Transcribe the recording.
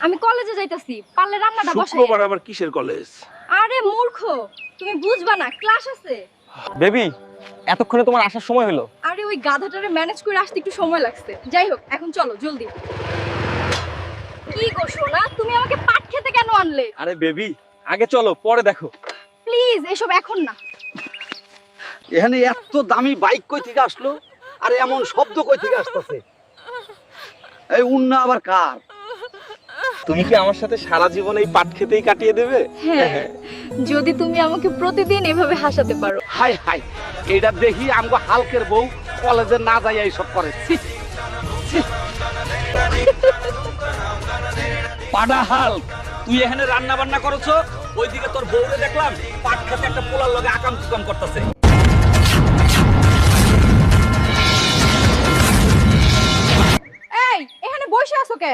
আমি কলেজে যাইতাছি, পারলে রান্নাটা বসাই। শুক্রবার আবার কিসের কলেজ? আরে মূর্খ, তুমি বুঝবা না, ক্লাস আছে। বেবি, এতক্ষণে তোমার আসার সময় হলো। আরে ওই গাধাটারে ম্যানেজ করে আসতে একটু সময় লাগছে। যাই হোক, এখন চলো জলদি। কি গো সোনা, তুমি আমাকে পাট খেতে কেন আনলে? আরে বেবি, আগে চলো, পরে দেখো। প্লিজ এসব এখন না। এখানে এত দামি বাইক কই থেকে আসলো? আর এমন শব্দ কই থেকে আসতেছে? এই উন্না আবার কার? তুমি কি আমার সাথে সারা জীবন এই পাট খেতেই কাটিয়ে দেবে? হ্যাঁ, যদি তুমি আমাকে প্রতিদিন এভাবে হাসাতে পারো। হাই হাই, এইটা দেখি আমগো হালকের বউ কলেজে না যাই এইসব করে। ছি, ছি। পাডা হাল্ক, তুই এখানে রান্না বান্না করছো, ওইদিকে তোর বউরে দেখলাম পাট খেতে একটা পোলার লগে আকাম কুকাম করতেছে। এই, এখানে বসে আছো কে?